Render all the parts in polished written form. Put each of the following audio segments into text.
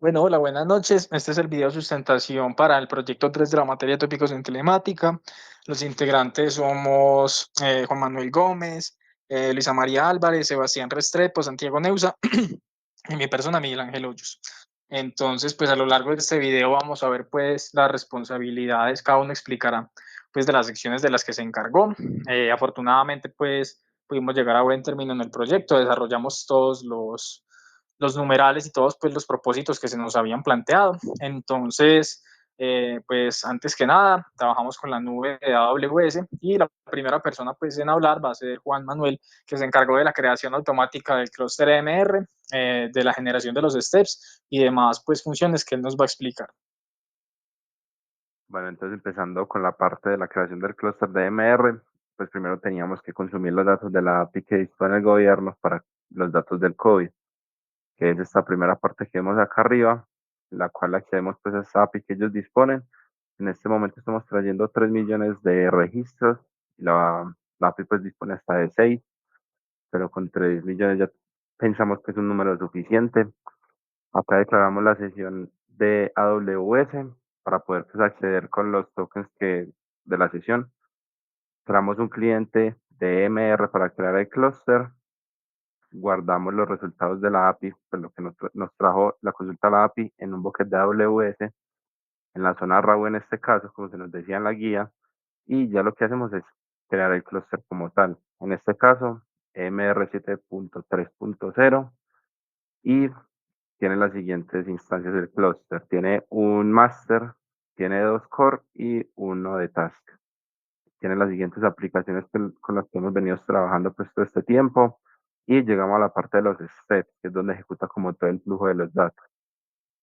Bueno, hola, buenas noches. Este es el video de sustentación para el proyecto 3 de la materia de tópicos en telemática. Los integrantes somos Juan Manuel Gómez, Luisa María Álvarez, Sebastián Restrepo, Santiago Neusa y mi persona, Miguel Ángel Hoyos. Entonces, pues a lo largo de este video vamos a ver pues las responsabilidades, cada uno explicará pues de las secciones de las que se encargó. Afortunadamente pues pudimos llegar a buen término en el proyecto, desarrollamos todos los numerales y todos pues los propósitos que se nos habían planteado. Entonces, pues antes que nada, trabajamos con la nube de AWS y la primera persona pues en hablar va a ser Juan Manuel, que se encargó de la creación automática del clúster EMR, de la generación de los steps y demás pues funciones que él nos va a explicar. Bueno, entonces empezando con la parte de la creación del clúster de MR, pues primero teníamos que consumir los datos de la API que dispone el gobierno para los datos del COVID, que es esta primera parte que vemos acá arriba, la cual accedemos pues a esta API que ellos disponen. En este momento estamos trayendo 3 millones de registros, y la API pues dispone hasta de 6, pero con 3 millones ya pensamos que es un número suficiente. Acá declaramos la sesión de AWS para poder pues, acceder con los tokens de la sesión. Creamos un cliente de MR para crear el clúster. Guardamos los resultados de la API, pues lo que nos trajo la consulta a la API en un bucket de AWS, en la zona RAW en este caso, como se nos decía en la guía. Y ya lo que hacemos es crear el clúster como tal. En este caso, MR7.3.0 y tiene las siguientes instancias del clúster. Tiene un master, tiene 2 core y uno de task. Tiene las siguientes aplicaciones con las que hemos venido trabajando pues todo este tiempo. Y llegamos a la parte de los steps, que es donde ejecuta como todo el flujo de los datos.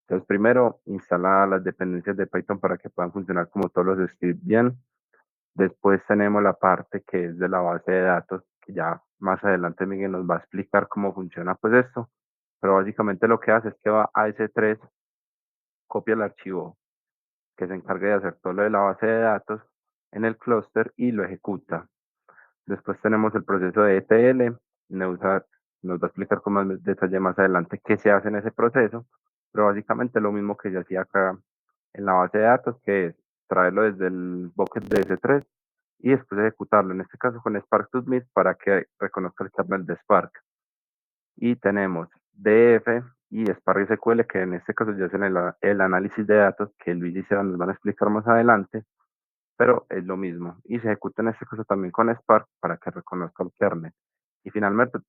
Entonces, primero instala las dependencias de Python para que puedan funcionar como todos los scripts bien. Después tenemos la parte que es de la base de datos, que ya más adelante Miguel nos va a explicar cómo funciona pues esto. Pero básicamente lo que hace es que va a S3, copia el archivo que se encargue de hacer todo lo de la base de datos en el clúster y lo ejecuta. Después tenemos el proceso de ETL. Neusa nos va a explicar con más detalle más adelante qué se hace en ese proceso, pero básicamente lo mismo que ya hacía acá en la base de datos, que es traerlo desde el bucket de S3 y después ejecutarlo, en este caso con Spark to Smith para que reconozca el kernel de Spark. Y tenemos DF y Spark SQL, que en este caso ya hacen el análisis de datos, que Luis y Seba nos van a explicar más adelante, pero es lo mismo. Y se ejecuta en este caso también con Spark para que reconozca el kernel. Y finalmente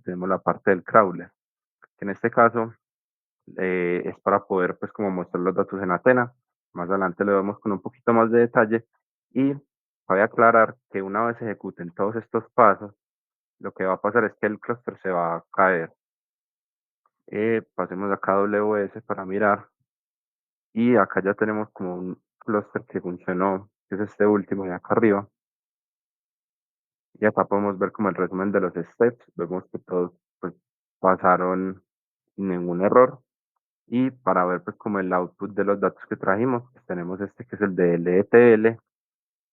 tenemos la parte del crawler, que en este caso es para poder pues como mostrar los datos en Athena. Más adelante lo vemos con un poquito más de detalle. Y voy a aclarar que una vez se ejecuten todos estos pasos, lo que va a pasar es que el clúster se va a caer. Pasemos acá a AWS para mirar. Y acá ya tenemos como un clúster que funcionó, que es este último de acá arriba. Y acá podemos ver como el resumen de los steps. Vemos que todos pues, pasaron sin ningún error. Y para ver pues como el output de los datos que trajimos, pues, tenemos este que es el de LETL.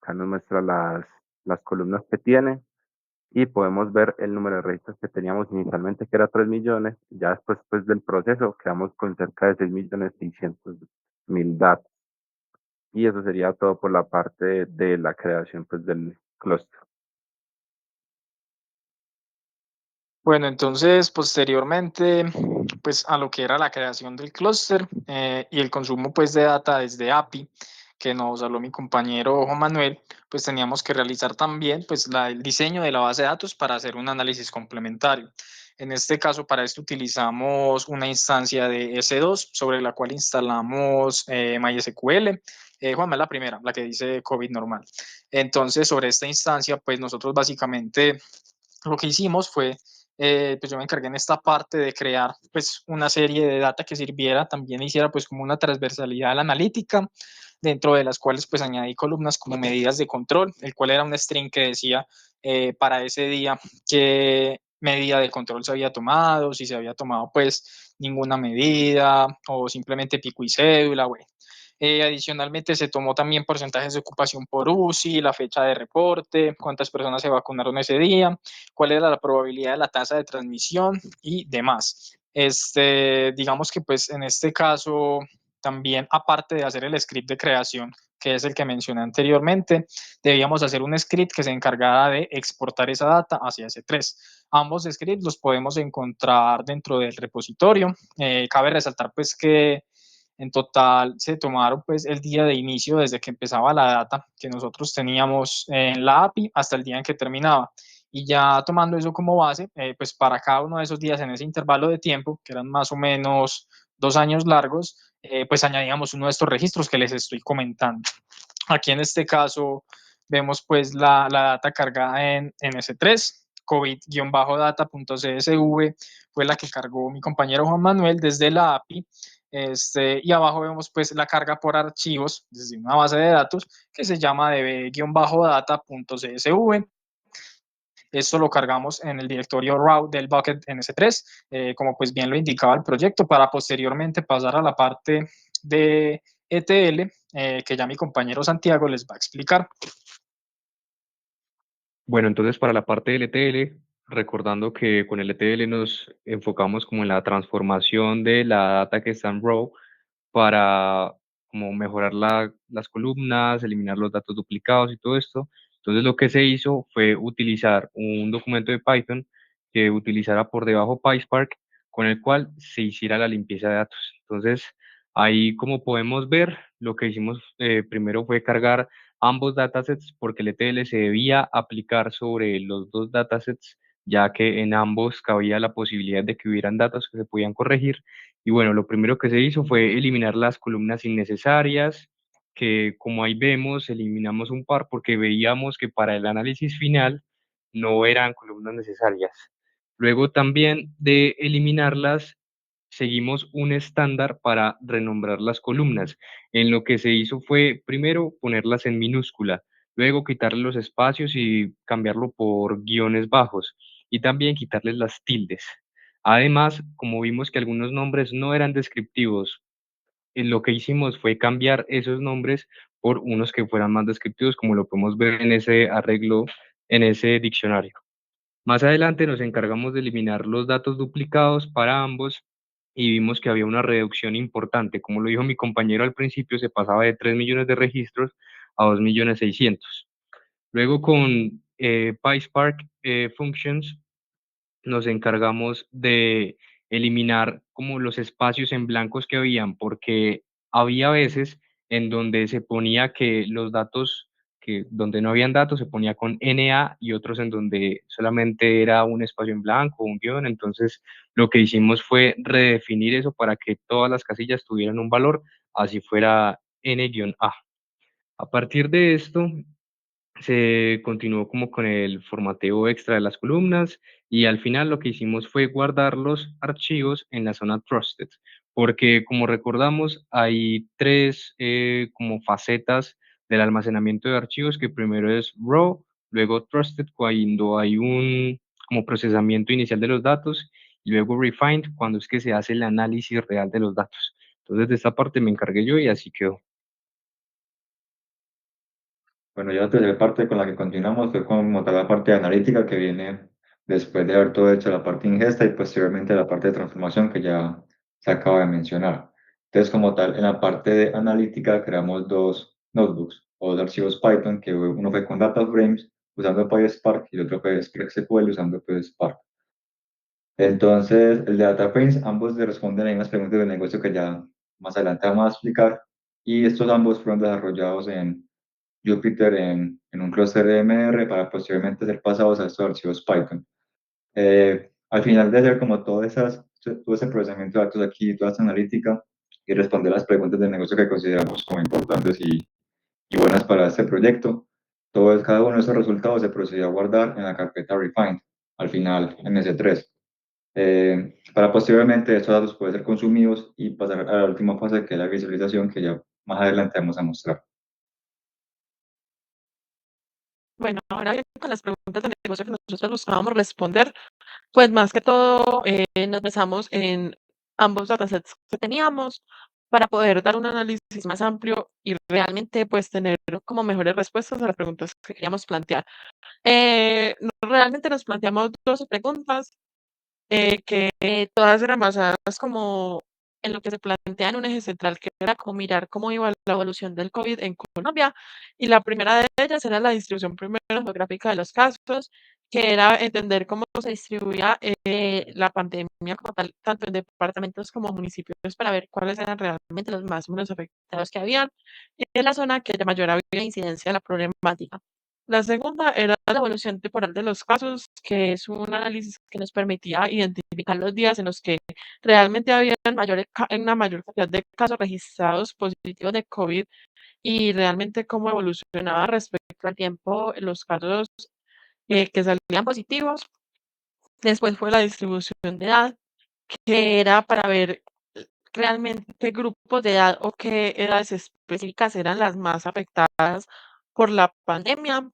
Acá nos muestra las columnas que tiene. Y podemos ver el número de registros que teníamos inicialmente, que era 3 millones. Ya después pues, del proceso quedamos con cerca de 6.600.000 datos. Y eso sería todo por la parte de la creación pues, del clúster. Bueno, entonces posteriormente, pues a lo que era la creación del clúster y el consumo pues de data desde API, que nos habló mi compañero Juan Manuel, pues teníamos que realizar también pues el diseño de la base de datos para hacer un análisis complementario. En este caso, para esto utilizamos una instancia de S2 sobre la cual instalamos MySQL. Juanma es la primera, la que dice COVID normal. Entonces, sobre esta instancia, pues nosotros básicamente lo que hicimos fue pues yo me encargué en esta parte de crear pues una serie de data que sirviera, también hiciera pues como una transversalidad a la analítica, dentro de las cuales pues añadí columnas como medidas de control, el cual era un string que decía para ese día qué medida de control se había tomado, si se había tomado pues ninguna medida o simplemente pico y cédula, bueno. Adicionalmente se tomó también porcentajes de ocupación por UCI, la fecha de reporte, cuántas personas se vacunaron ese día, cuál era la probabilidad de la tasa de transmisión y demás. Digamos que pues en este caso también, aparte de hacer el script de creación, que es el que mencioné anteriormente, debíamos hacer un script que se encargara de exportar esa data hacia S3. Ambos scripts los podemos encontrar dentro del repositorio. Cabe resaltar pues que en total se tomaron pues el día de inicio desde que empezaba la data que nosotros teníamos en la API hasta el día en que terminaba. Y ya tomando eso como base, pues para cada uno de esos días en ese intervalo de tiempo, que eran más o menos 2 años largos, pues añadíamos uno de estos registros que les estoy comentando. Aquí en este caso vemos pues la data cargada en S3, covid-data.csv fue la que cargó mi compañero Juan Manuel desde la API. Y abajo vemos pues la carga por archivos desde una base de datos que se llama db-data.csv. Esto lo cargamos en el directorio route del bucket en S3, como pues bien lo indicaba el proyecto, para posteriormente pasar a la parte de ETL, que ya mi compañero Santiago les va a explicar. Bueno, entonces para la parte del ETL, recordando que con el ETL nos enfocamos como en la transformación de la data que está en Row para como mejorar las columnas, eliminar los datos duplicados y todo esto. Entonces lo que se hizo fue utilizar un documento de Python que utilizara por debajo PySpark con el cual se hiciera la limpieza de datos. Entonces ahí como podemos ver, lo que hicimos primero fue cargar ambos datasets porque el ETL se debía aplicar sobre los dos datasets ya que en ambos cabía la posibilidad de que hubieran datos que se podían corregir. Y bueno, lo primero que se hizo fue eliminar las columnas innecesarias, que como ahí vemos, eliminamos un par porque veíamos que para el análisis final no eran columnas necesarias. Luego también de eliminarlas, seguimos un estándar para renombrar las columnas. En lo que se hizo fue primero ponerlas en minúscula, luego quitarle los espacios y cambiarlo por guiones bajos y también quitarles las tildes. Además, como vimos que algunos nombres no eran descriptivos, lo que hicimos fue cambiar esos nombres por unos que fueran más descriptivos, como lo podemos ver en ese arreglo, en ese diccionario. Más adelante nos encargamos de eliminar los datos duplicados para ambos y vimos que había una reducción importante. Como lo dijo mi compañero al principio, se pasaba de 3 millones de registros a 2.600.000. Luego con PySpark Functions nos encargamos de eliminar como los espacios en blancos que habían, porque había veces en donde se ponía que los datos, que donde no habían datos se ponía con NA y otros en donde solamente era un espacio en blanco, un guión. Entonces, lo que hicimos fue redefinir eso para que todas las casillas tuvieran un valor, así fuera N-A. A partir de esto, se continuó como con el formateo extra de las columnas y al final lo que hicimos fue guardar los archivos en la zona Trusted, porque como recordamos hay tres como facetas del almacenamiento de archivos, que primero es Raw, luego Trusted cuando hay un como procesamiento inicial de los datos y luego Refined cuando es que se hace el análisis real de los datos. Entonces de esta parte me encargué yo y así quedó. Bueno, ya la tercera parte con la que continuamos fue como tal la parte de analítica que viene después de haber todo hecho la parte de ingesta y posteriormente la parte de transformación que ya se acaba de mencionar. Entonces, como tal, en la parte de analítica creamos dos notebooks o dos archivos Python, que uno fue con data frames usando PySpark y el otro fue Spark SQL usando PySpark. Entonces, el de data frames, ambos le responden a unas preguntas de negocio que ya más adelante vamos a explicar y estos ambos fueron desarrollados en Jupyter en un clúster de MR para posteriormente ser pasados a estos archivos Python. Al final de hacer como todo ese procesamiento de datos aquí, toda esta analítica y responder las preguntas del negocio que consideramos como importantes y buenas para este proyecto, cada uno de esos resultados se procedió a guardar en la carpeta Refined, al final en S3, para posteriormente estos datos poder ser consumidos y pasar a la última fase que es la visualización que ya más adelante vamos a mostrar. Bueno, ahora bien, con las preguntas de negocio que nosotros buscábamos responder, pues más que todo nos basamos en ambos datasets que teníamos para poder dar un análisis más amplio y realmente pues tener como mejores respuestas a las preguntas que queríamos plantear. Realmente nos planteamos 12 preguntas que todas eran basadas como en lo que se plantea en un eje central, que era como mirar cómo iba la evolución del COVID en Colombia. Y la primera de ellas era la distribución primero geográfica de los casos, que era entender cómo se distribuía la pandemia como tal, tanto en departamentos como municipios, para ver cuáles eran realmente los más o menos afectados que habían en la zona que de mayor había incidencia de la problemática. La segunda era la evolución temporal de los casos, que es un análisis que nos permitía identificar los días en los que realmente había una mayor cantidad de casos registrados positivos de COVID y realmente cómo evolucionaba respecto al tiempo los casos que salían positivos. Después fue la distribución de edad, que era para ver realmente qué grupos de edad o qué edades específicas eran las más afectadas por la pandemia.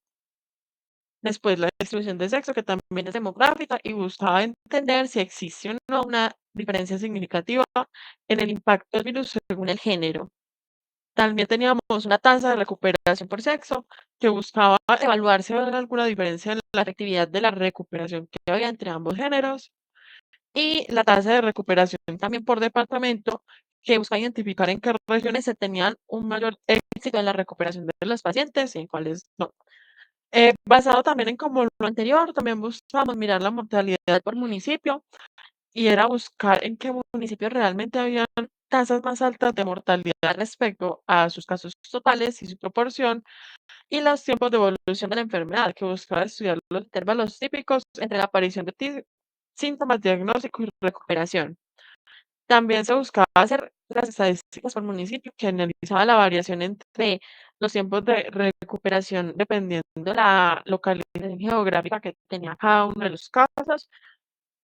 Después la distribución de sexo, que también es demográfica y buscaba entender si existe o no una diferencia significativa en el impacto del virus según el género. También teníamos una tasa de recuperación por sexo que buscaba evaluar si había alguna diferencia en la efectividad de la recuperación que había entre ambos géneros. Y la tasa de recuperación también por departamento, que busca identificar en qué regiones se tenían un mayor éxito en la recuperación de los pacientes y en cuáles no. Basado también en como lo anterior, también buscábamos mirar la mortalidad por municipio y era buscar en qué municipios realmente habían tasas más altas de mortalidad respecto a sus casos totales y su proporción y los tiempos de evolución de la enfermedad, que buscaba estudiar los intervalos típicos entre la aparición de síntomas, diagnóstico y recuperación. También se buscaba hacer las estadísticas por municipio, que analizaba la variación entre los tiempos de recuperación dependiendo de la localización geográfica que tenía cada uno de los casos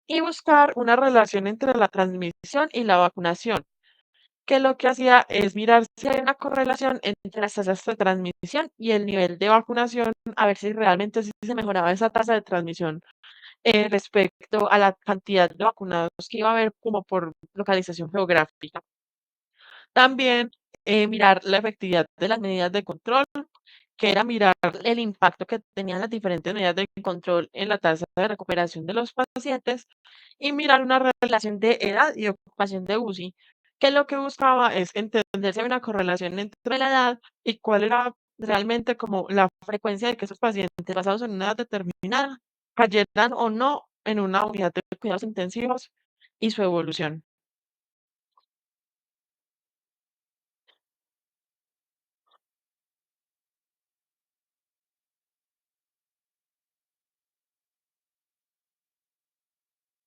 y buscar una relación entre la transmisión y la vacunación, que lo que hacía es mirar si hay una correlación entre las tasas de transmisión y el nivel de vacunación, a ver si realmente sí se mejoraba esa tasa de transmisión respecto a la cantidad de vacunados que iba a haber como por localización geográfica. También mirar la efectividad de las medidas de control, que era mirar el impacto que tenían las diferentes medidas de control en la tasa de recuperación de los pacientes y mirar una relación de edad y ocupación de UCI, que lo que buscaba es entender si hay una correlación entre la edad y cuál era realmente como la frecuencia de que esos pacientes basados en una edad determinada cayeran o no en una unidad de cuidados intensivos y su evolución.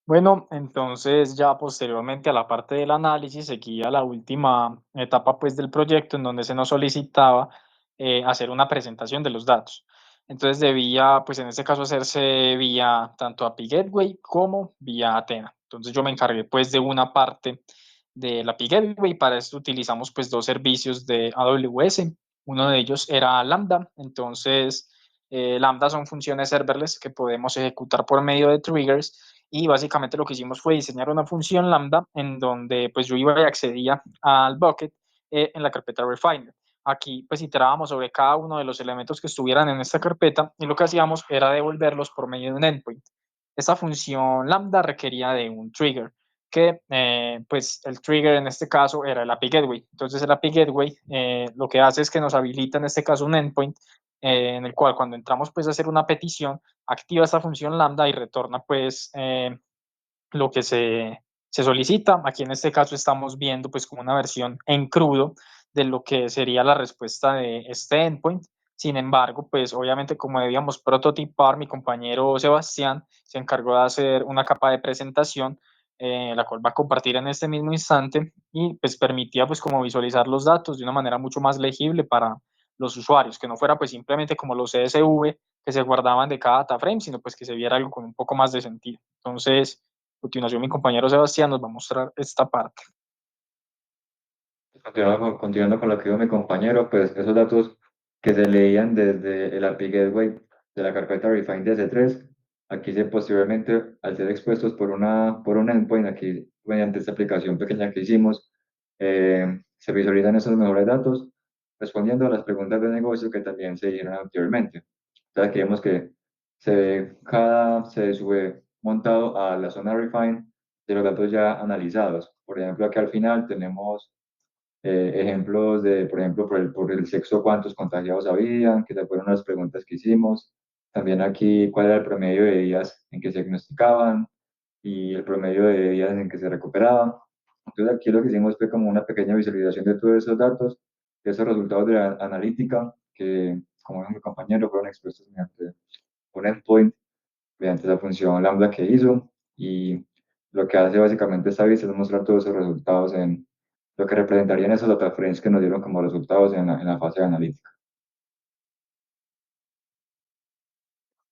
Bueno, entonces ya posteriormente a la parte del análisis seguía la última etapa pues del proyecto en donde se nos solicitaba hacer una presentación de los datos. Entonces debía pues en este caso hacerse vía tanto API Gateway como vía Athena. Entonces yo me encargué pues de una parte de la API Gateway. Para esto utilizamos pues dos servicios de AWS. Uno de ellos era Lambda. Entonces Lambda son funciones serverless que podemos ejecutar por medio de triggers y básicamente lo que hicimos fue diseñar una función lambda en donde pues yo iba y accedía al bucket en la carpeta Refiner. Aquí pues iterábamos sobre cada uno de los elementos que estuvieran en esta carpeta y lo que hacíamos era devolverlos por medio de un endpoint. Esta función lambda requería de un trigger que pues el trigger en este caso era el API Gateway. Entonces el API Gateway lo que hace es que nos habilita en este caso un endpoint en el cual cuando entramos pues a hacer una petición activa esta función lambda y retorna pues lo que se solicita. Aquí en este caso estamos viendo pues como una versión en crudo de lo que sería la respuesta de este endpoint. Sin embargo, pues obviamente como debíamos prototipar, mi compañero Sebastián se encargó de hacer una capa de presentación, la cual va a compartir en este mismo instante y pues permitía pues como visualizar los datos de una manera mucho más legible para los usuarios, que no fuera pues simplemente como los CSV que se guardaban de cada data frame, sino pues que se viera algo con un poco más de sentido. Entonces, a continuación, mi compañero Sebastián nos va a mostrar esta parte. Continuando con lo que dijo mi compañero, pues esos datos que se leían desde el API Gateway de la carpeta Refine DS3, aquí se posteriormente, al ser expuestos por un endpoint, aquí mediante esta aplicación pequeña que hicimos, se visualizan esos mejores datos respondiendo a las preguntas de negocio que también se dieron anteriormente. Entonces aquí vemos que se sube montado a la zona refine de los datos ya analizados. Por ejemplo, aquí al final tenemos ejemplos de, por ejemplo, por el sexo, cuántos contagiados habían, que fueron las preguntas que hicimos. También aquí cuál era el promedio de días en que se diagnosticaban y el promedio de días en que se recuperaban. Entonces aquí lo que hicimos fue como una pequeña visualización de todos esos datos, de esos resultados de la analítica, que como dijo mi compañero, fueron expuestos mediante un endpoint, mediante la función lambda que hizo, y lo que hace básicamente esta vista es mostrar todos esos resultados en lo que representarían esos data frames que nos dieron como resultados en la fase de analítica.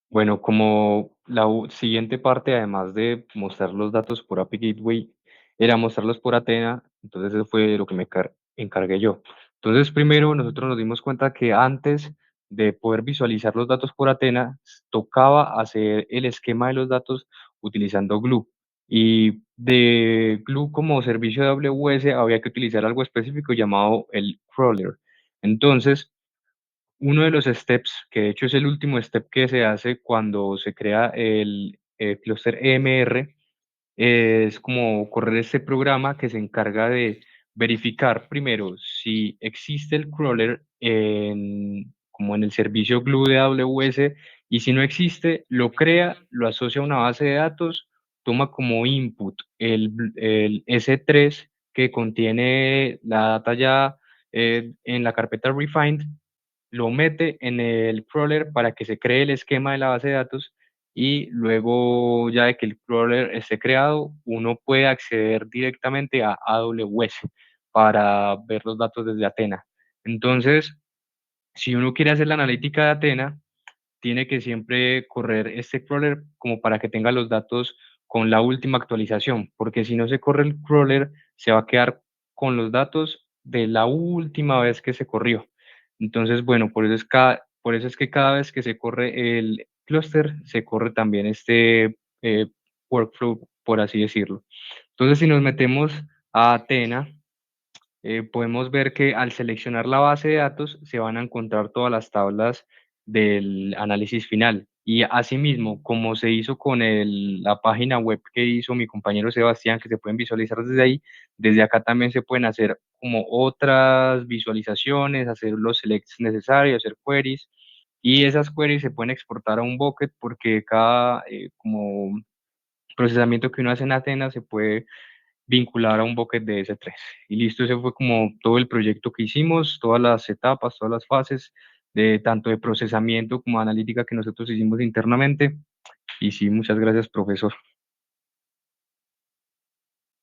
Bueno, como la siguiente parte, además de mostrar los datos por API Gateway, era mostrarlos por Athena, entonces eso fue lo que me encargué yo. Entonces, primero nosotros nos dimos cuenta que antes de poder visualizar los datos por Athena, tocaba hacer el esquema de los datos utilizando Glue. Y de Glue como servicio de AWS había que utilizar algo específico llamado el crawler. Entonces, uno de los steps, que de hecho es el último step que se hace cuando se crea el clúster EMR, es como correr este programa que se encarga de verificar primero si existe el crawler como en el servicio Glue de AWS, y si no existe, lo crea, lo asocia a una base de datos, toma como input el S3 que contiene la data ya en la carpeta Refined, lo mete en el crawler para que se cree el esquema de la base de datos, y luego ya de que el crawler esté creado, uno puede acceder directamente a AWS para ver los datos desde Athena. Entonces, si uno quiere hacer la analítica de Athena, tiene que siempre correr este crawler como para que tenga los datos con la última actualización, porque si no se corre el crawler, se va a quedar con los datos de la última vez que se corrió. Entonces, bueno, por eso es que cada vez que se corre el clúster, se corre también este workflow, por así decirlo. Entonces, si nos metemos a Athena, podemos ver que al seleccionar la base de datos se van a encontrar todas las tablas del análisis final. Y asimismo, como se hizo con la página web que hizo mi compañero Sebastián, que se pueden visualizar desde ahí, desde acá también se pueden hacer como otras visualizaciones, hacer los selects necesarios, hacer queries, y esas queries se pueden exportar a un bucket, porque cada como procesamiento que uno hace en Athena se puede vincular a un bucket de S3. Y listo, ese fue como todo el proyecto que hicimos, todas las etapas, todas las fases, de tanto de procesamiento como analítica que nosotros hicimos internamente. Y sí, muchas gracias, profesor.